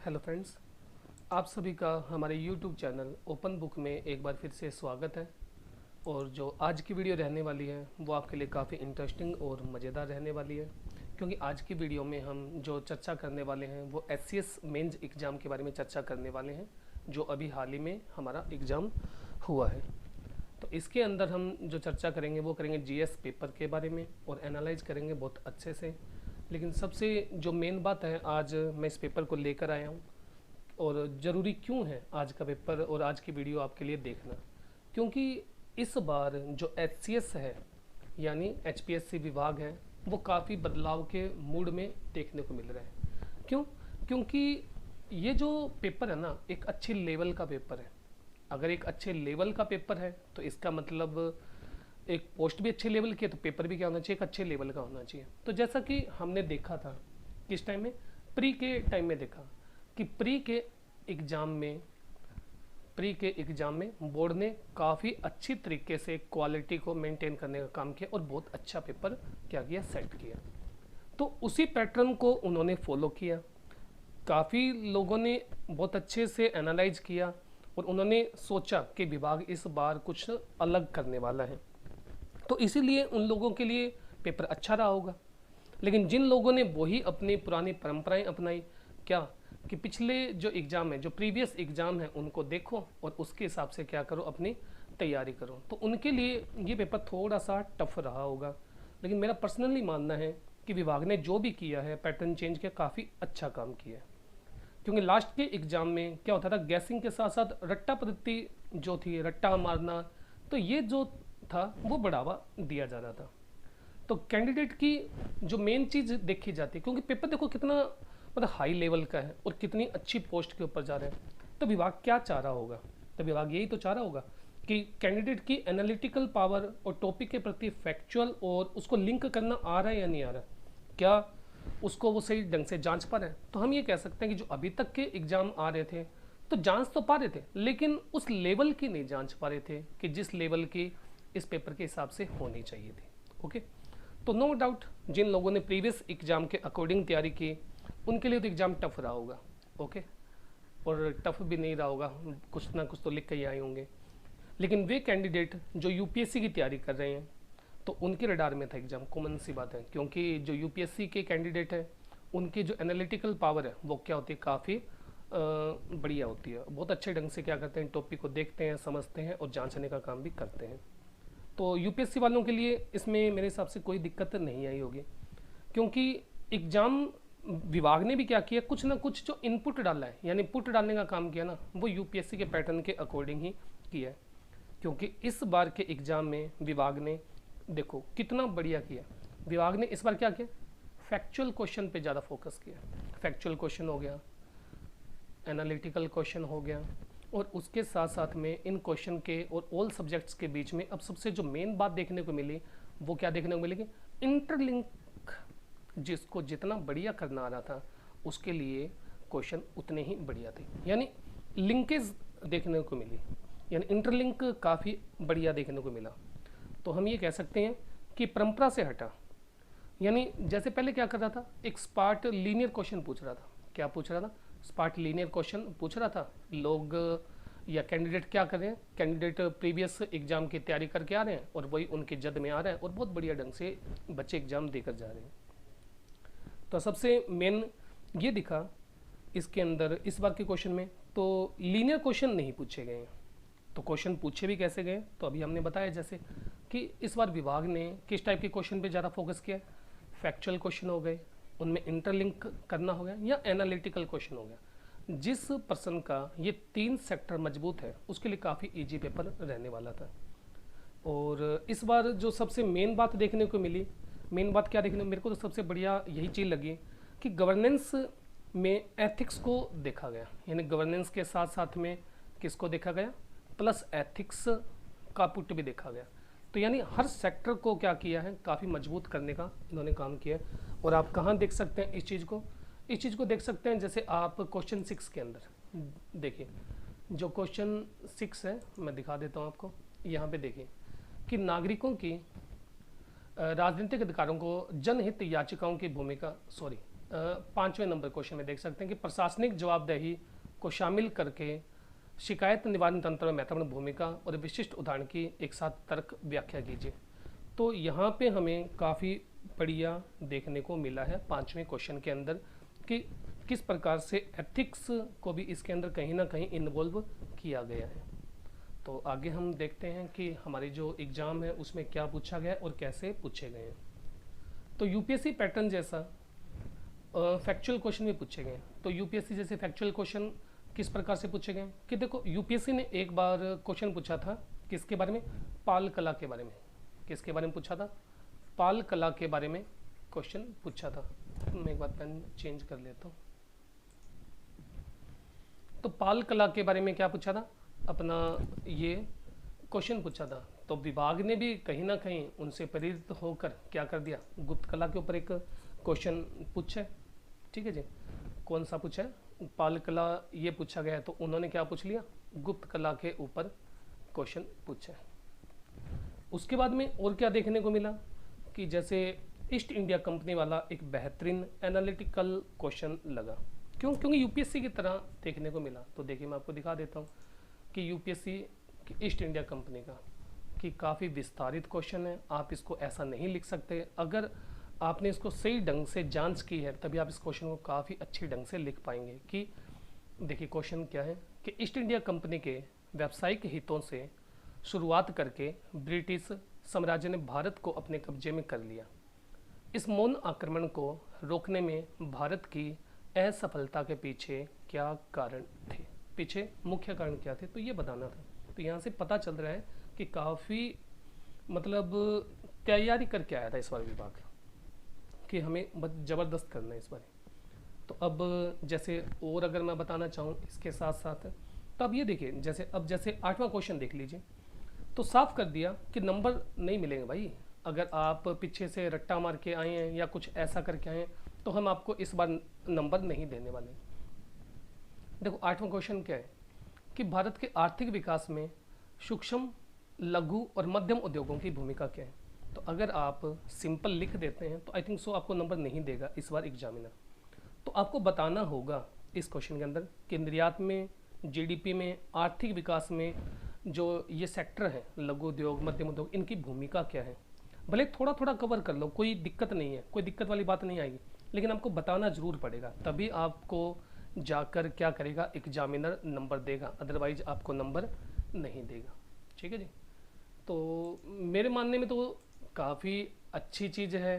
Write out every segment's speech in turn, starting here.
Hello friends, आप सभी का हमारे यूट्यूब चैनल ओपन बुक में एक बार फिर से स्वागत है। और जो आज की वीडियो रहने वाली है वो आपके लिए काफ़ी इंटरेस्टिंग और मज़ेदार रहने वाली है, क्योंकि आज की वीडियो में हम जो चर्चा करने वाले हैं वो SCS मेंस एग्ज़ाम के बारे में चर्चा करने वाले हैं, जो अभी हाल ही में हमारा एग्ज़ाम हुआ है। तो इसके अंदर हम जो चर्चा करेंगे वो करेंगे GS पेपर के बारे में और एनालाइज करेंगे बहुत अच्छे से। लेकिन सबसे जो मेन बात है, आज मैं इस पेपर को लेकर आया हूँ और ज़रूरी क्यों है आज का पेपर और आज की वीडियो आपके लिए देखना, क्योंकि इस बार जो HCS है यानी HPSC विभाग है वो काफ़ी बदलाव के मूड में देखने को मिल रहा है। क्यों? क्योंकि ये जो पेपर है ना, एक अच्छी लेवल का पेपर है। अगर एक अच्छे लेवल का पेपर है तो इसका मतलब एक पोस्ट भी अच्छे लेवल की है, तो पेपर भी क्या होना चाहिए, एक अच्छे लेवल का होना चाहिए। तो जैसा कि हमने देखा था किस टाइम में, प्री के टाइम में देखा कि प्री के एग्ज़ाम में बोर्ड ने काफ़ी अच्छी तरीके से क्वालिटी को मेंटेन करने का काम किया और बहुत अच्छा पेपर क्या किया, सेट किया। तो उसी पैटर्न को उन्होंने फॉलो किया। काफ़ी लोगों ने बहुत अच्छे से एनालाइज किया और उन्होंने सोचा कि विभाग इस बार कुछ अलग करने वाला है, तो इसीलिए उन लोगों के लिए पेपर अच्छा रहा होगा। लेकिन जिन लोगों ने वही अपनी पुरानी परंपराएं अपनाई, क्या कि पिछले जो एग्ज़ाम है, जो प्रीवियस एग्ज़ाम है, उनको देखो और उसके हिसाब से क्या करो, अपनी तैयारी करो, तो उनके लिए ये पेपर थोड़ा सा टफ रहा होगा। लेकिन मेरा पर्सनली मानना है कि विभाग ने जो भी किया है, पैटर्न चेंज किया, काफ़ी अच्छा काम किया है। क्योंकि लास्ट के एग्ज़ाम में क्या होता था, गैसिंग के साथ साथ रट्टा पद्धति जो थी, रट्टा मारना, तो ये जो था वो बढ़ावा दिया जा रहा था। तो कैंडिडेट की जो मेन चीज़ देखी जाती है, क्योंकि पेपर देखो कितना मतलब हाई लेवल का है और कितनी अच्छी पोस्ट के ऊपर जा रहे हैं, तो विभाग क्या चाह रहा होगा, तो विभाग यही तो चाह रहा होगा कि कैंडिडेट की एनालिटिकल पावर और टॉपिक के प्रति फैक्चुअल और उसको लिंक करना आ रहा है या नहीं आ रहा, क्या उसको वो सही ढंग से जांच पा रहे हैं। तो हम ये कह सकते हैं कि जो अभी तक के एग्ज़ाम आ रहे थे तो जांच तो पा रहे थे, लेकिन उस लेवल की नहीं जांच पा रहे थे कि जिस लेवल की इस पेपर के हिसाब से होनी चाहिए थी। ओके, तो नो डाउट जिन लोगों ने प्रीवियस एग्ज़ाम के अकॉर्डिंग तैयारी की उनके लिए तो एग्ज़ाम टफ रहा होगा। ओके, और टफ भी नहीं रहा होगा, कुछ ना कुछ तो लिख के ही आए होंगे। लेकिन वे कैंडिडेट जो UPSC की तैयारी कर रहे हैं तो उनके रडार में था एग्ज़ाम, कॉमन सी बात है, क्योंकि जो UPSC के कैंडिडेट हैं उनकी जो एनालिटिकल पावर है वो क्या होती है, काफ़ी बढ़िया होती है। बहुत अच्छे ढंग से क्या करते हैं, टॉपिक को देखते हैं, समझते हैं और जांचने का काम भी करते हैं। तो UPSC वालों के लिए इसमें मेरे हिसाब से कोई दिक्कत नहीं आई होगी, क्योंकि एग्ज़ाम विभाग ने भी क्या किया, कुछ ना कुछ जो इनपुट डाला है, यानी पुट डालने का काम किया ना, वो UPSC के पैटर्न के अकॉर्डिंग ही किया है। क्योंकि इस बार के एग्ज़ाम में विभाग ने देखो कितना बढ़िया किया। विभाग ने इस बार क्या किया, फैक्चुअल क्वेश्चन पे ज़्यादा फोकस किया। फैक्चुअल क्वेश्चन हो गया, एनालिटिकल क्वेश्चन हो गया, और उसके साथ साथ में इन क्वेश्चन के और ऑल सब्जेक्ट्स के बीच में अब सबसे जो मेन बात देखने को मिली वो क्या देखने को मिलेगी, इंटरलिंक। जिसको जितना बढ़िया करना आ रहा था उसके लिए क्वेश्चन उतने ही बढ़िया थे, यानी लिंकेज देखने को मिली, यानी इंटरलिंक काफ़ी बढ़िया देखने को मिला। तो हम ये कह सकते हैं कि परंपरा से हटा, यानी जैसे पहले क्या कर रहा था, एक स्पार्ट लीनियर क्वेश्चन पूछ रहा था। क्या पूछ रहा था, स्पार्ट लीनियर क्वेश्चन पूछ रहा था। लोग या कैंडिडेट क्या कर रहे हैं, कैंडिडेट प्रीवियस एग्जाम की तैयारी करके आ रहे हैं और वही उनके जद में आ रहा है और बहुत बढ़िया ढंग से बच्चे एग्जाम देकर जा रहे हैं। तो सबसे मेन ये दिखा इसके अंदर इस बार के क्वेश्चन में, तो लीनियर क्वेश्चन नहीं पूछे गए हैं। तो क्वेश्चन पूछे भी कैसे गए, तो अभी हमने बताया जैसे कि इस बार विभाग ने किस टाइप के क्वेश्चन पे ज़्यादा फोकस किया, फैक्चुअल क्वेश्चन हो गए, उनमें इंटरलिंक करना हो गया, या एनालिटिकल क्वेश्चन हो गया। जिस पर्सन का ये 3 सेक्टर मजबूत है उसके लिए काफ़ी इजी पेपर रहने वाला था। और इस बार जो सबसे मेन बात देखने को मिली, मेन बात क्या देखने, मेरे को तो सबसे बढ़िया यही चीज़ लगी कि गवर्नेंस में एथिक्स को देखा गया, यानी गवर्नेंस के साथ साथ में किसको देखा गया, प्लस एथिक्स का पुट भी देखा गया। तो यानी हर सेक्टर को क्या किया है, काफ़ी मजबूत करने का इन्होंने काम किया है। और आप कहाँ देख सकते हैं इस चीज़ को, इस चीज़ को देख सकते हैं जैसे आप क्वेश्चन 6 के अंदर देखिए, जो क्वेश्चन 6 है मैं दिखा देता हूँ आपको। यहाँ पे देखिए कि नागरिकों की राजनीतिक अधिकारों को जनहित याचिकाओं की भूमिका, 5वें नंबर क्वेश्चन में देख सकते हैं कि प्रशासनिक जवाबदेही को शामिल करके शिकायत निवारण तंत्र में महत्वपूर्ण भूमिका और विशिष्ट उदाहरण की एक साथ तर्क व्याख्या कीजिए। तो यहाँ पे हमें काफ़ी बढ़िया देखने को मिला है 5वें क्वेश्चन के अंदर कि किस प्रकार से एथिक्स को भी इसके अंदर कहीं ना कहीं इन्वॉल्व किया गया है। तो आगे हम देखते हैं कि हमारी जो एग्ज़ाम है उसमें क्या पूछा गया है और कैसे पूछे गए हैं। तो यूपीएससी पैटर्न जैसा फैक्चुअल क्वेश्चन भी पूछे गए। तो यूपीएससी जैसे फैक्चुअल क्वेश्चन किस प्रकार से पूछे गए कि देखो यूपीएससी ने एक बार क्वेश्चन पूछा था किसके बारे में, पाल कला के बारे में। किसके बारे में पूछा था? पाल कला के बारे में क्वेश्चन पूछा था। मैं एक बार पेन चेंज कर लेता हूँ। तो पाल कला के बारे में क्या पूछा था? अपना ये क्वेश्चन पूछा था। तो विभाग ने भी कहीं ना कहीं उनसे प्रेरित होकर क्या कर दिया, गुप्त कला के ऊपर एक क्वेश्चन पूछा है। ठीक है जी, कौन सा पूछा है? पाल कला ये पूछा गया है, तो उन्होंने क्या पूछ लिया, गुप्त कला के ऊपर क्वेश्चन पूछा है। उसके बाद में और क्या देखने को मिला कि जैसे ईस्ट इंडिया कंपनी वाला एक बेहतरीन एनालिटिकल क्वेश्चन लगा। क्यों? क्योंकि यूपीएससी की तरह देखने को मिला। तो देखिए मैं आपको दिखा देता हूँ कि यूपीएससी ईस्ट इंडिया कंपनी का कि काफ़ी विस्तारित क्वेश्चन है। आप इसको ऐसा नहीं लिख सकते। अगर आपने इसको सही ढंग से जांच की है तभी आप इस क्वेश्चन को काफ़ी अच्छी ढंग से लिख पाएंगे। कि देखिए क्वेश्चन क्या है कि ईस्ट इंडिया कंपनी के व्यावसायिक हितों से शुरुआत करके ब्रिटिश साम्राज्य ने भारत को अपने कब्जे में कर लिया। इस मौन आक्रमण को रोकने में भारत की असफलता के पीछे क्या कारण थे, पीछे मुख्य कारण क्या थे, तो ये बताना था। तो यहाँ से पता चल रहा है कि काफ़ी मतलब तैयारी करके आया था इस बार विभाग कि हमें ज़बरदस्त करना है इस बार। तो अब जैसे और अगर मैं बताना चाहूँ इसके साथ साथ, तो अब ये देखिए जैसे अब जैसे 8वां क्वेश्चन देख लीजिए। तो साफ कर दिया कि नंबर नहीं मिलेंगे भाई। अगर आप पीछे से रट्टा मार के आए हैं या कुछ ऐसा करके आए हैं तो हम आपको इस बार नंबर नहीं देने वाले। देखो 8वां क्वेश्चन क्या है कि भारत के आर्थिक विकास में सूक्ष्म, लघु और मध्यम उद्योगों की भूमिका क्या है। तो अगर आप सिंपल लिख देते हैं तो आई थिंक सो आपको नंबर नहीं देगा इस बार एग्जामिनर। तो आपको बताना होगा इस क्वेश्चन के अंदर कि निर्यात में, जीडीपी में, आर्थिक विकास में जो ये सेक्टर है लघु उद्योग, मध्यम उद्योग, इनकी भूमिका क्या है। भले थोड़ा थोड़ा कवर कर लो, कोई दिक्कत नहीं है, कोई दिक्कत वाली बात नहीं आएगी, लेकिन आपको बताना जरूर पड़ेगा। तभी आपको जाकर क्या करेगा, एग्जामिनर नंबर देगा, अदरवाइज आपको नंबर नहीं देगा। ठीक है जी। तो मेरे मानने में तो काफ़ी अच्छी चीज़ है,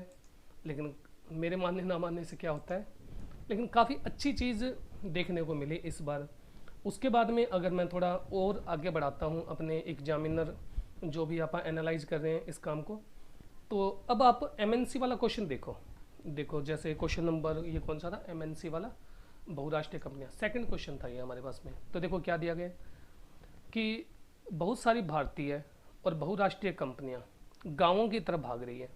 लेकिन मेरे मानने ना मानने से क्या होता है, लेकिन काफ़ी अच्छी चीज़ देखने को मिली इस बार। उसके बाद में अगर मैं थोड़ा और आगे बढ़ाता हूँ अपने एग्जामिनर जो भी आप एनालाइज कर रहे हैं इस काम को, तो अब आप एमएनसी वाला क्वेश्चन देखो जैसे क्वेश्चन नंबर ये कौन सा था, एमएनसी वाला, बहुराष्ट्रीय कंपनियां, सेकंड क्वेश्चन था ये हमारे पास में। तो देखो क्या दिया गया कि बहुत सारी भारतीय और बहुराष्ट्रीय कंपनियां गांवों की तरफ भाग रही है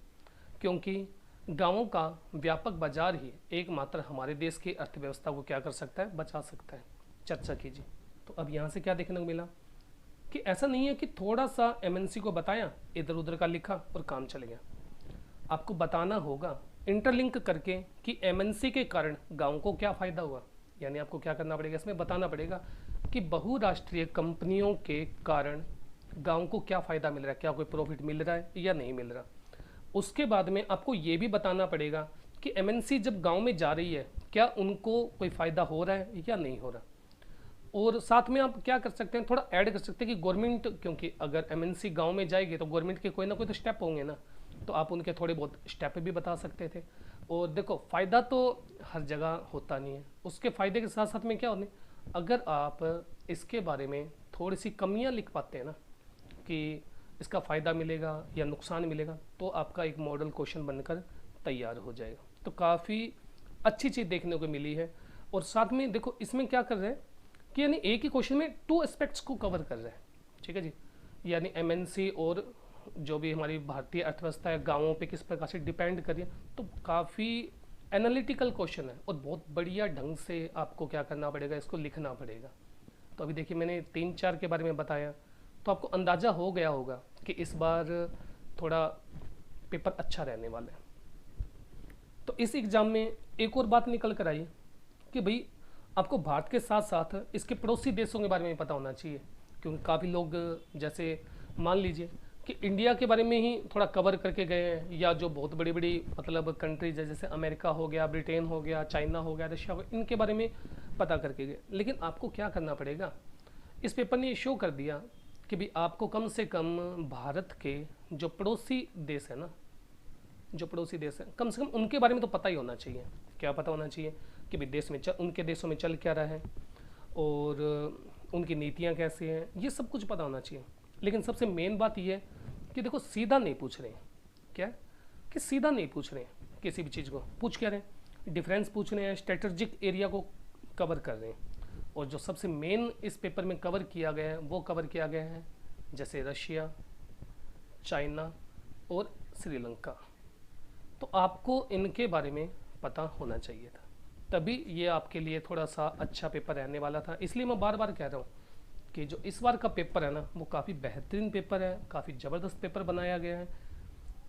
क्योंकि गांवों का व्यापक बाजार ही एकमात्र हमारे देश की अर्थव्यवस्था को क्या कर सकता है, बचा सकता है। चर्चा कीजिए। तो अब यहाँ से क्या देखने को मिला कि ऐसा नहीं है कि थोड़ा सा एमएनसी को बताया, इधर उधर का लिखा और काम चले गया। आपको बताना होगा इंटरलिंक करके कि एमएनसी के कारण गांव को क्या फ़ायदा हुआ। यानी आपको क्या करना पड़ेगा, इसमें बताना पड़ेगा कि बहुराष्ट्रीय कंपनियों के कारण गांव को क्या फ़ायदा मिल रहा है, क्या कोई प्रॉफिट मिल रहा है या नहीं मिल रहा। उसके बाद में आपको ये भी बताना पड़ेगा कि एमएनसी जब गांव में जा रही है क्या उनको कोई फ़ायदा हो रहा है या नहीं हो रहा। और साथ में आप क्या कर सकते हैं, थोड़ा ऐड कर सकते हैं कि गवर्नमेंट, क्योंकि अगर एमएनसी गांव में जाएगी तो गवर्नमेंट के कोई ना कोई तो स्टेप होंगे ना, तो आप उनके थोड़े बहुत स्टेप भी बता सकते थे। और देखो फ़ायदा तो हर जगह होता नहीं है, उसके फ़ायदे के साथ साथ में क्या होने, अगर आप इसके बारे में थोड़ी सी कमियां लिख पाते हैं ना कि इसका फ़ायदा मिलेगा या नुकसान मिलेगा, तो आपका एक मॉडल क्वेश्चन बनकर तैयार हो जाएगा। तो काफ़ी अच्छी चीज़ देखने को मिली है। और साथ में देखो इसमें क्या कर रहे हैं कि यानी एक ही क्वेश्चन में 2 एस्पेक्ट्स को कवर कर रहे हैं। ठीक है जी, यानी एमएनसी और जो भी हमारी भारतीय अर्थव्यवस्था है गांवों पे किस प्रकार से डिपेंड कर रही है। तो काफ़ी एनालिटिकल क्वेश्चन है और बहुत बढ़िया ढंग से आपको क्या करना पड़ेगा, इसको लिखना पड़ेगा। तो अभी देखिए मैंने 3-4 के बारे में बताया, तो आपको अंदाज़ा हो गया होगा कि इस बार थोड़ा पेपर अच्छा रहने वाला है। तो इस एग्ज़ाम में एक और बात निकल कर आई कि भाई आपको भारत के साथ साथ इसके पड़ोसी देशों के बारे में पता होना चाहिए, क्योंकि काफ़ी लोग जैसे मान लीजिए कि इंडिया के बारे में ही थोड़ा कवर करके गए हैं, या जो बहुत बड़ी बड़ी मतलब कंट्रीज है जैसे अमेरिका हो गया, ब्रिटेन हो गया, चाइना हो गया, रशिया हो गया, इनके बारे में पता करके गए। लेकिन आपको क्या करना पड़ेगा, इस पेपर ने शो कर दिया कि भाई आपको कम से कम भारत के जो पड़ोसी देश है ना, जो पड़ोसी देश है कम से कम उनके बारे में तो पता ही होना चाहिए। क्या पता होना चाहिए कि भाई देश में उनके देशों में चल क्या रहा है और उनकी नीतियाँ कैसी हैं, ये सब कुछ पता होना चाहिए। लेकिन सबसे मेन बात यह है कि देखो सीधा नहीं पूछ रहे हैं, क्या कि सीधा नहीं पूछ रहे हैं किसी भी चीज़ को, पूछ क्या रहे हैं, डिफरेंस पूछ रहे हैं, स्ट्रेटजिक एरिया को कवर कर रहे हैं। और जो सबसे मेन इस पेपर में कवर किया गया है वो कवर किया गया है जैसे रशिया, चाइना और श्रीलंका। तो आपको इनके बारे में पता होना चाहिए था, तभी ये आपके लिए थोड़ा सा अच्छा पेपर रहने वाला था। इसलिए मैं बार बार कह रहा हूँ कि जो इस बार का पेपर है ना वो काफ़ी बेहतरीन पेपर है, काफ़ी ज़बरदस्त पेपर बनाया गया है।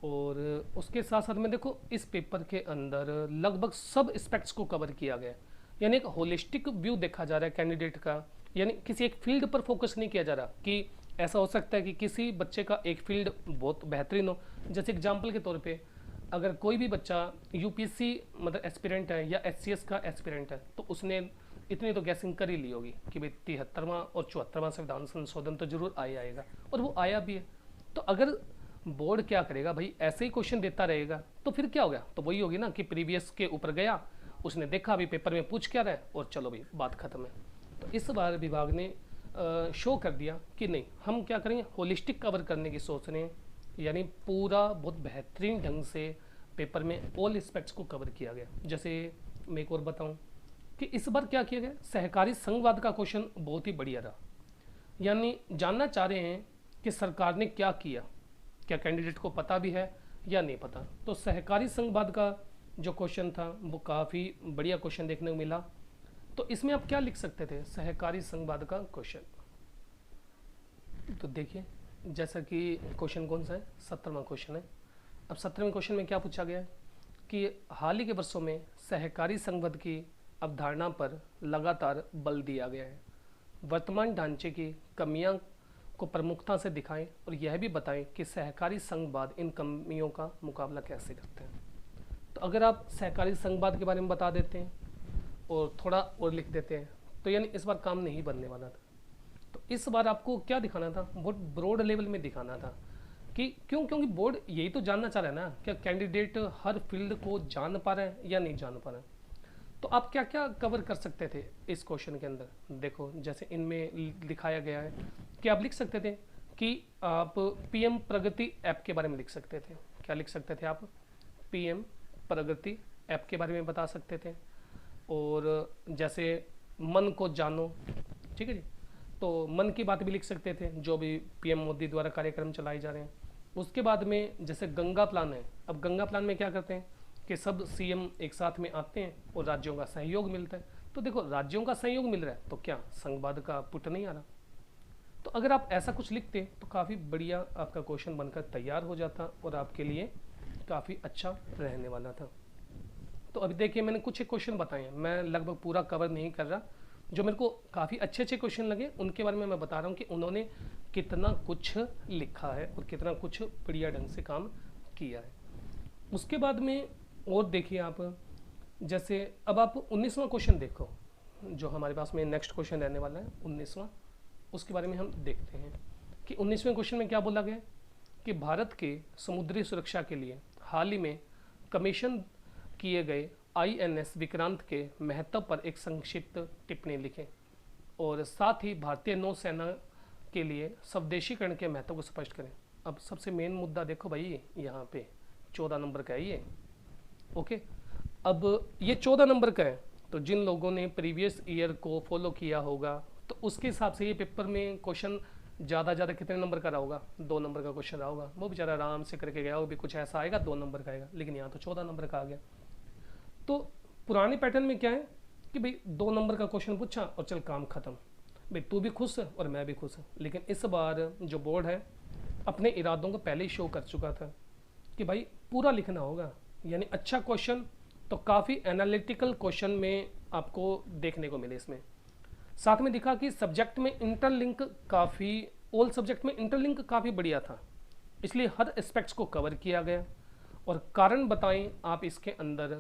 और उसके साथ साथ में देखो इस पेपर के अंदर लगभग सब एस्पेक्ट्स को कवर किया गया है, यानी एक होलिस्टिक व्यू देखा जा रहा है कैंडिडेट का, यानी किसी एक फील्ड पर फोकस नहीं किया जा रहा कि ऐसा हो सकता है कि किसी बच्चे का एक फील्ड बहुत बेहतरीन हो। जैसे एग्जाम्पल के तौर पे अगर कोई भी बच्चा यूपीएससी मतलब एस्पिरेंट है या एचसीएस का एस्पिरेंट है तो उसने इतनी तो गैसिंग कर ही ली होगी कि भाई 73वां और 74वां संविधान संशोधन तो जरूर आएगा, और वो आया भी है। तो अगर बोर्ड क्या करेगा भाई, ऐसे ही क्वेश्चन देता रहेगा तो फिर क्या हो गया, तो वही होगी ना कि प्रीवियस के ऊपर गया, उसने देखा अभी पेपर में पूछ क्या रहा है और चलो भाई बात खत्म है। तो इस बार विभाग ने शो कर दिया कि नहीं, हम क्या करेंगे, होलिस्टिक कवर करने की सोच रहे हैं, यानी पूरा बहुत बेहतरीन ढंग से पेपर में ऑल एस्पेक्ट्स को कवर किया गया। जैसे मैं एक और बताऊं कि इस बार क्या किया गया, सहकारी संघवाद का क्वेश्चन बहुत ही बढ़िया रहा, यानी जानना चाह रहे हैं कि सरकार ने क्या किया, क्या कैंडिडेट को पता भी है या नहीं पता। तो सहकारी संघवाद का जो क्वेश्चन था वो काफ़ी बढ़िया क्वेश्चन देखने को मिला। तो इसमें आप क्या लिख सकते थे, सहकारी संघवाद का क्वेश्चन, तो देखिए जैसा कि क्वेश्चन कौन सा है, 17वां क्वेश्चन है। अब 17वें क्वेश्चन में क्या पूछा गया है कि हाल ही के वर्षों में सहकारी संघवाद की अवधारणा पर लगातार बल दिया गया है, वर्तमान ढांचे की कमियां को प्रमुखता से दिखाएं और यह भी बताएं कि सहकारी संघवाद इन कमियों का मुकाबला कैसे करते हैं। तो अगर आप सहकारी संघवाद के बारे में बता देते हैं और थोड़ा और लिख देते हैं तो यानी इस बार काम नहीं बनने वाला था। तो इस बार आपको क्या दिखाना था, बहुत ब्रॉड लेवल में दिखाना था कि क्योंकि बोर्ड यही तो जानना चाह रहा है ना, क्या कैंडिडेट हर फील्ड को जान पा रहे हैं या नहीं जान पा रहे हैं। तो आप क्या क्या कवर कर सकते थे इस क्वेश्चन के अंदर, देखो जैसे इनमें दिखाया गया है कि आप लिख सकते थे कि आप पीएम प्रगति ऐप के बारे में लिख सकते थे। क्या लिख सकते थे आप, पीएम प्रगति ऐप के बारे में बता सकते थे। और जैसे मन को जानो, ठीक है जी, तो मन की बात भी लिख सकते थे, जो भी पीएम मोदी द्वारा कार्यक्रम चलाए जा रहे हैं। उसके बाद में जैसे गंगा प्लान है, अब गंगा प्लान में क्या करते हैं कि सब सीएम एक साथ में आते हैं और राज्यों का सहयोग मिलता है। तो देखो राज्यों का सहयोग मिल रहा है तो क्या संघवाद का पुट नहीं आ रहा। तो अगर आप ऐसा कुछ लिखते तो काफ़ी बढ़िया आपका क्वेश्चन बनकर तैयार हो जाता और आपके लिए काफ़ी अच्छा रहने वाला था। तो अभी देखिए मैंने कुछ एक क्वेश्चन बताए हैं, मैं लगभग पूरा कवर नहीं कर रहा, जो मेरे को काफ़ी अच्छे अच्छे क्वेश्चन लगे उनके बारे में मैं बता रहा हूँ कि उन्होंने कितना कुछ लिखा है और कितना कुछ बढ़िया ढंग से काम किया है। उसके बाद में और देखिए आप, जैसे अब आप 19वां क्वेश्चन देखो, जो हमारे पास में नेक्स्ट क्वेश्चन रहने वाला है 19वां, उसके बारे में हम देखते हैं कि 19वें क्वेश्चन में क्या बोला गया कि भारत के समुद्री सुरक्षा के लिए हाल ही में कमीशन किए गए आईएनएस विक्रांत के महत्व पर एक संक्षिप्त टिप्पणी लिखें और साथ ही भारतीय नौसेना के लिए स्वदेशीकरण के महत्व को स्पष्ट करें। अब सबसे मेन मुद्दा देखो भाई, यहाँ पे 14 नंबर का है ये, ओके। अब ये 14 नंबर का है, तो जिन लोगों ने प्रीवियस ईयर को फॉलो किया होगा तो उसके हिसाब से ये पेपर में क्वेश्चन ज़्यादा कितने नंबर का रहा होगा, 2 नंबर का क्वेश्चन रहा होगा। वो बेचारा आराम से करके गया, वो भी कुछ ऐसा आएगा 2 नंबर का आएगा, लेकिन यहाँ तो 14 नंबर का आ गया। तो पुराने पैटर्न में क्या है कि भाई 2 नंबर का क्वेश्चन पूछा और चल काम खत्म, भाई तू भी खुश है और मैं भी खुश हूँ। लेकिन इस बार जो बोर्ड है अपने इरादों को पहले ही शो कर चुका था कि भाई पूरा लिखना होगा, यानी अच्छा क्वेश्चन तो काफ़ी एनालिटिकल क्वेश्चन में आपको देखने को मिले इसमें। साथ में दिखा कि सब्जेक्ट में इंटरलिंक काफ़ी, ऑल सब्जेक्ट में इंटरलिंक काफ़ी बढ़िया था, इसलिए हर एस्पेक्ट्स को कवर किया गया। और कारण बताएं आप इसके अंदर,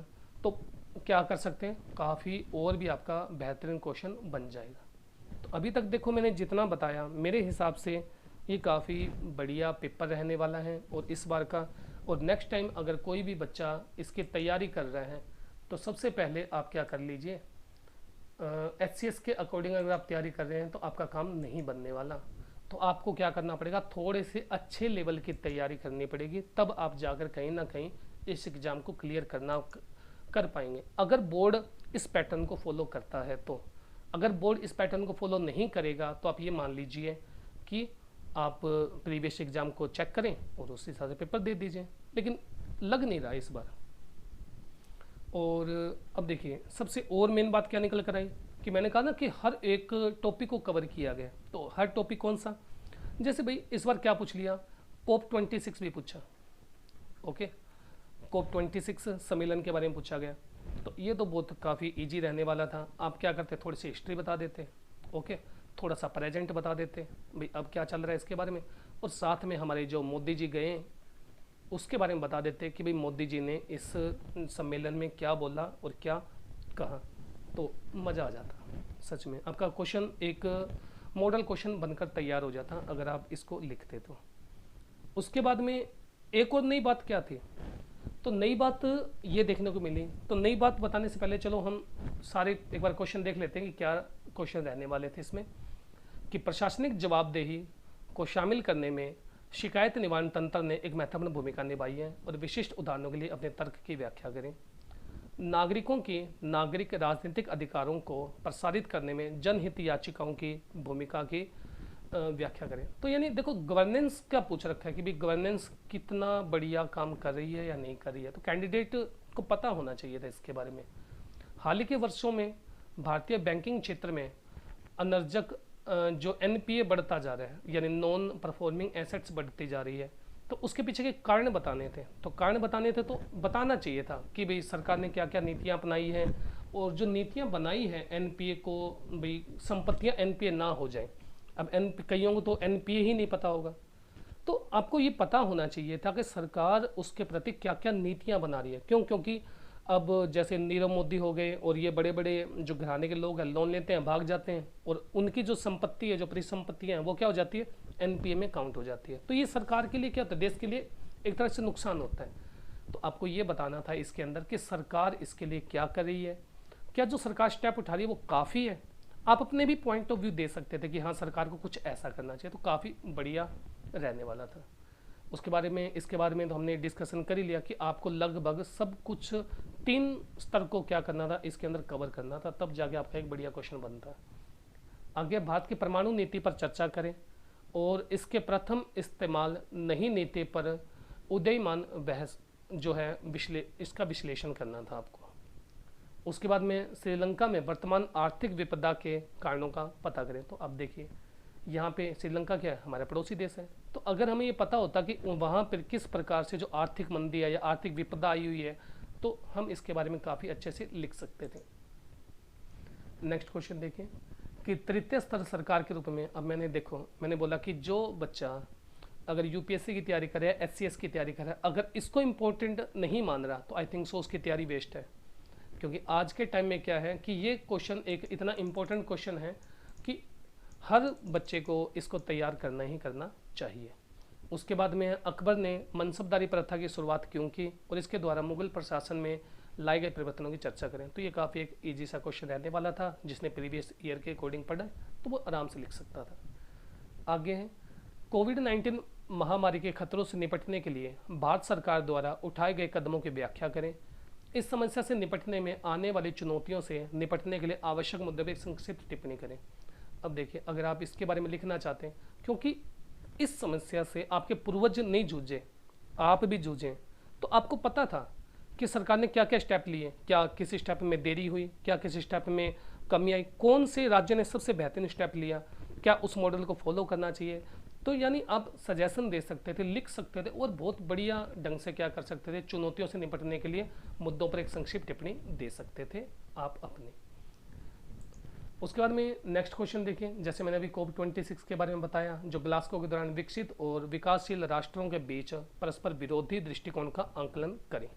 तो क्या कर सकते हैं, काफ़ी और भी आपका बेहतरीन क्वेश्चन बन जाएगा। तो अभी तक देखो मैंने जितना बताया, मेरे हिसाब से ये काफ़ी बढ़िया पेपर रहने वाला है और इस बार का। और नेक्स्ट टाइम अगर कोई भी बच्चा इसकी तैयारी कर रहे हैं तो सबसे पहले आप क्या कर लीजिए, HCS के अकॉर्डिंग अगर आप तैयारी कर रहे हैं तो आपका काम नहीं बनने वाला। तो आपको क्या करना पड़ेगा, थोड़े से अच्छे लेवल की तैयारी करनी पड़ेगी, तब आप जाकर कहीं ना कहीं इस एग्ज़ाम को क्लियर कर पाएंगे। अगर बोर्ड इस पैटर्न को फॉलो करता है तो। अगर बोर्ड इस पैटर्न को फॉलो नहीं करेगा तो आप ये मान लीजिए कि आप प्रीवियस एग्ज़ाम को चेक करें और उस हिसाब से पेपर दे दीजिए, लेकिन लग नहीं रहा इस बार। और अब देखिए सबसे और मेन बात क्या निकल कर आई कि मैंने कहा ना कि हर एक टॉपिक को कवर किया गया। तो हर टॉपिक कौन सा, जैसे भाई इस बार क्या पूछ लिया, COP26 भी पूछा, ओके, COP26 सम्मेलन के बारे में पूछा गया। तो ये तो बहुत काफ़ी इजी रहने वाला था। आप क्या करते, थोड़ी सी हिस्ट्री बता देते, ओके, थोड़ा सा प्रेजेंट बता देते भाई अब क्या चल रहा है इसके बारे में, और साथ में हमारे जो मोदी जी गए उसके बारे में बता देते कि भाई मोदी जी ने इस सम्मेलन में क्या बोला और क्या कहा। तो मज़ा आ जाता सच में, आपका क्वेश्चन एक मॉडल क्वेश्चन बनकर तैयार हो जाता अगर आप इसको लिखते तो। उसके बाद में एक और नई बात क्या थी, तो नई बात ये देखने को मिली। तो नई बात बताने से पहले चलो हम सारे एक बार क्वेश्चन देख लेते हैं कि क्या क्वेश्चन रहने वाले थे इसमें। कि प्रशासनिक जवाबदेही को शामिल करने में शिकायत निवारण तंत्र ने एक महत्वपूर्ण भूमिका निभाई है और विशिष्ट उदाहरणों के लिए अपने तर्क की व्याख्या करें। नागरिकों की नागरिक राजनीतिक अधिकारों को प्रसारित करने में जनहित याचिकाओं की भूमिका की व्याख्या करें। तो यानी देखो गवर्नेंस क्या पूछ रखा है कि भाई गवर्नेंस कितना बढ़िया काम कर रही है या नहीं कर रही है, तो कैंडिडेट को पता होना चाहिए था इसके बारे में। हाल ही के वर्षों में भारतीय बैंकिंग क्षेत्र में अनर्जक जो NPA बढ़ता जा रहा है, यानी नॉन परफॉर्मिंग एसेट्स बढ़ती जा रही है, तो उसके पीछे के कारण बताने थे। तो कारण बताने थे तो बताना चाहिए था कि भाई सरकार ने क्या क्या नीतियाँ अपनाई हैं, और जो नीतियाँ बनाई हैं NPA को, भाई संपत्तियाँ NPA ना हो जाए। अब कईयों को तो NPA ही नहीं पता होगा, तो आपको ये पता होना चाहिए था कि सरकार उसके प्रति क्या क्या नीतियाँ बना रही है। क्योंकि अब जैसे नीरव मोदी हो गए और ये बड़े बड़े जो घराने के लोग हैं लोन लेते हैं, भाग जाते हैं, और उनकी जो संपत्ति है, जो परिसंपत्तियाँ हैं, वो क्या हो जाती है, NPA में काउंट हो जाती है। तो ये सरकार के लिए क्या होता है, देश के लिए एक तरह से नुकसान होता है। तो आपको ये बताना था इसके अंदर कि सरकार इसके लिए क्या कर रही है, क्या जो सरकार स्टेप उठा रही है वो काफ़ी है। आप अपने भी पॉइंट ऑफ व्यू दे सकते थे कि हाँ सरकार को कुछ ऐसा करना चाहिए, तो काफ़ी बढ़िया रहने वाला था। उसके बारे में, इसके बारे में तो हमने डिस्कशन कर ही लिया कि आपको लगभग सब कुछ 3 स्तर को क्या करना था, इसके अंदर कवर करना था, तब जाके आपका एक बढ़िया क्वेश्चन बनता। आगे भारत की परमाणु नीति पर चर्चा करें और इसके प्रथम इस्तेमाल नई नीति पर उदयमान बहस जो है इसका विश्लेषण करना था आपको। उसके बाद में श्रीलंका में वर्तमान आर्थिक विपदा के कारणों का पता करें। तो अब देखिए यहाँ पे श्रीलंका क्या है, हमारा पड़ोसी देश है। तो अगर हमें ये पता होता कि वहाँ पर किस प्रकार से जो आर्थिक मंदी है या आर्थिक विपदा आई हुई है, तो हम इसके बारे में काफ़ी अच्छे से लिख सकते थे। नेक्स्ट क्वेश्चन देखिए कि तृतीय स्तर सरकार के रूप में, अब मैंने बोला कि जो बच्चा अगर UPSC की तैयारी करे, HCS की तैयारी करे, अगर इसको इम्पोर्टेंट नहीं मान रहा तो आई थिंक सो उसकी तैयारी वेस्ट है। क्योंकि आज के टाइम में क्या है कि ये क्वेश्चन एक इतना इम्पोर्टेंट क्वेश्चन है कि हर बच्चे को इसको तैयार करना ही करना चाहिए। उसके बाद में अकबर ने मनसबदारी प्रथा की शुरुआत क्यों की और इसके द्वारा मुगल प्रशासन में लाए गए परिवर्तनों की चर्चा करें। तो ये काफ़ी एक ईजी सा क्वेश्चन रहने वाला था, जिसने प्रीवियस ईयर के अकॉर्डिंग पढ़ा तो वो आराम से लिख सकता था। आगे है कोविड-19 महामारी के खतरों से निपटने के लिए भारत सरकार द्वारा उठाए गए कदमों की व्याख्या करें। इस समस्या से निपटने में आने वाली चुनौतियों से निपटने के लिए आवश्यक मुद्दों पर संक्षिप्त टिप्पणी करें। अब देखिए अगर आप इसके बारे में लिखना चाहते हैं, क्योंकि इस समस्या से आपके पूर्वज नहीं जूझे, आप भी जूझें, तो आपको पता था कि सरकार ने क्या क्या स्टेप लिए, क्या किसी स्टेप में देरी हुई, क्या किसी स्टेप में कमी आई, कौन से राज्य ने सबसे बेहतरीन स्टेप लिया, क्या उस मॉडल को फॉलो करना चाहिए, तो यानी आप सजेशन दे सकते थे, लिख सकते थे और बहुत बढ़िया ढंग से क्या कर सकते थे, चुनौतियों से निपटने के लिए मुद्दों पर एक संक्षिप्त टिप्पणी दे सकते थे आप अपने। उसके बाद में नेक्स्ट क्वेश्चन देखिए, जैसे मैंने अभी COP26 के बारे में बताया, जो ग्लासगो के दौरान विकसित और विकासशील राष्ट्रों के बीच परस्पर विरोधी दृष्टिकोण का आंकलन करें।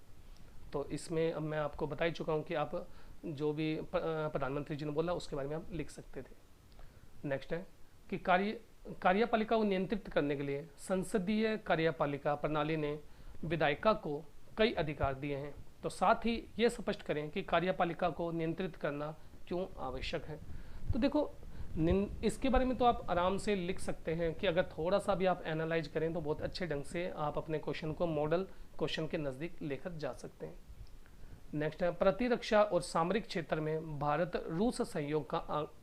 तो इसमें अब मैं आपको बता ही चुका हूँ कि आप जो भी प्रधानमंत्री जी ने बोला उसके बारे में आप लिख सकते थे। नेक्स्ट है कि कार्यपालिका को नियंत्रित करने के लिए संसदीय कार्यपालिका प्रणाली ने विधायिका को कई अधिकार दिए हैं। तो साथ ही ये स्पष्ट करें कि कार्यपालिका को नियंत्रित करना क्यों आवश्यक है। तो देखो इसके बारे में तो आप आराम से लिख सकते हैं कि अगर थोड़ा सा भी आप एनालाइज करें तो बहुत अच्छे ढंग से आप अपने क्वेश्चन को मॉडल क्वेश्चन के नज़दीक लेकर जा सकते हैं। नेक्स्ट है प्रतिरक्षा और सामरिक क्षेत्र में भारत रूस सहयोग का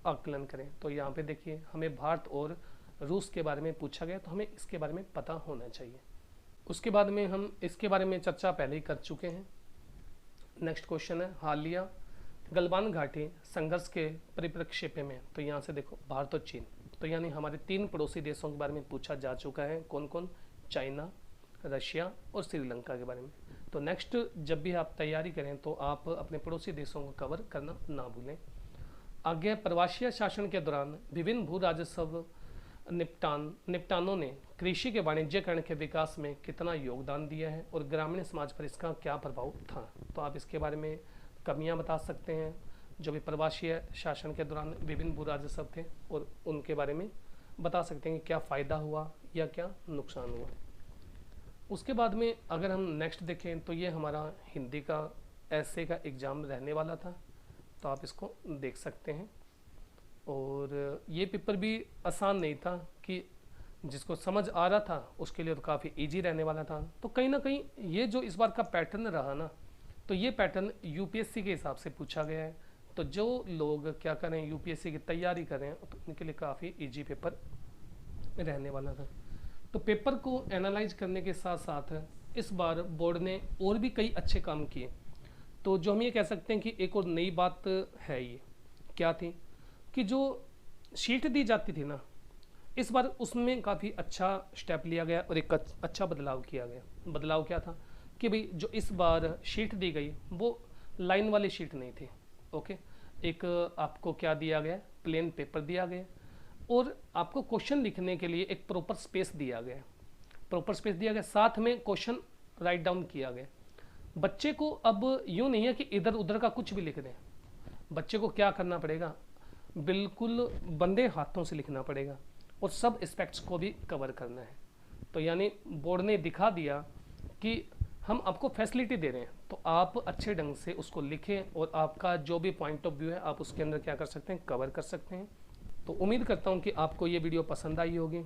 आकलन करें। तो यहाँ पे देखिए हमें भारत और रूस के बारे में पूछा गया, तो हमें इसके बारे में पता होना चाहिए। उसके बाद में हम इसके बारे में चर्चा पहले ही कर चुके हैं। नेक्स्ट क्वेश्चन है हालिया गलवान घाटी संघर्ष के परिप्रेक्ष्य में। तो यहाँ से देखो भारत और चीन, तो यानी हमारे 3 पड़ोसी देशों के बारे में पूछा जा चुका है। कौन कौन? चाइना, रशिया और श्रीलंका के बारे में। तो नेक्स्ट जब भी आप तैयारी करें तो आप अपने पड़ोसी देशों को कवर करना ना भूलें। आगे प्रवासीय शासन के दौरान विभिन्न भू राजस्व निपटानों ने कृषि के वाणिज्यकरण के विकास में कितना योगदान दिया है और ग्रामीण समाज पर इसका क्या प्रभाव था। तो आप इसके बारे में कमियां बता सकते हैं जो भी प्रवासीय शासन के दौरान विभिन्न भू राजस्व थे, और उनके बारे में बता सकते हैं कि क्या फ़ायदा हुआ या क्या नुकसान हुआ। उसके बाद में अगर हम नेक्स्ट देखें तो ये हमारा हिंदी का ऐसे का एग्ज़ाम रहने वाला था, तो आप इसको देख सकते हैं। और ये पेपर भी आसान नहीं था कि जिसको समझ आ रहा था उसके लिए तो काफ़ी इजी रहने वाला था। तो कहीं ना कहीं ये जो इस बार का पैटर्न रहा ना, तो ये पैटर्न यूपीएससी के हिसाब से पूछा गया है। तो जो लोग क्या करें यूपीएससी की तैयारी करें तो उनके लिए काफ़ी इजी पेपर रहने वाला था। तो पेपर को एनालाइज करने के साथ साथ इस बार बोर्ड ने और भी कई अच्छे काम किए। तो जो हम ये कह सकते हैं कि एक और नई बात है, ये क्या थी कि जो शीट दी जाती थी ना, इस बार उसमें काफ़ी अच्छा स्टेप लिया गया और एक अच्छा बदलाव किया गया। बदलाव क्या था कि भाई जो इस बार शीट दी गई वो लाइन वाली शीट नहीं थी। ओके, एक आपको क्या दिया गया, प्लेन पेपर दिया गया और आपको क्वेश्चन लिखने के लिए एक प्रॉपर स्पेस दिया गया। प्रॉपर स्पेस दिया गया, साथ में क्वेश्चन राइट डाउन किया गया। बच्चे को अब यूँ नहीं है कि इधर उधर का कुछ भी लिख दें। बच्चे को क्या करना पड़ेगा, बिल्कुल बंदे हाथों से लिखना पड़ेगा और सब एस्पेक्ट्स को भी कवर करना है। तो यानी बोर्ड ने दिखा दिया कि हम आपको फैसिलिटी दे रहे हैं, तो आप अच्छे ढंग से उसको लिखें और आपका जो भी पॉइंट ऑफ व्यू है आप उसके अंदर क्या कर सकते हैं, कवर कर सकते हैं। तो उम्मीद करता हूं कि आपको ये वीडियो पसंद आई होगी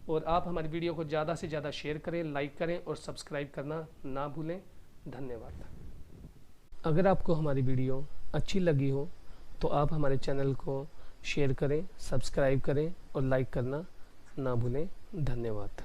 और आप हमारी वीडियो को ज़्यादा से ज़्यादा शेयर करें, लाइक करें और सब्सक्राइब करना ना भूलें। धन्यवाद। अगर आपको हमारी वीडियो अच्छी लगी हो तो आप हमारे चैनल को शेयर करें, सब्सक्राइब करें और लाइक करना ना भूलें। धन्यवाद।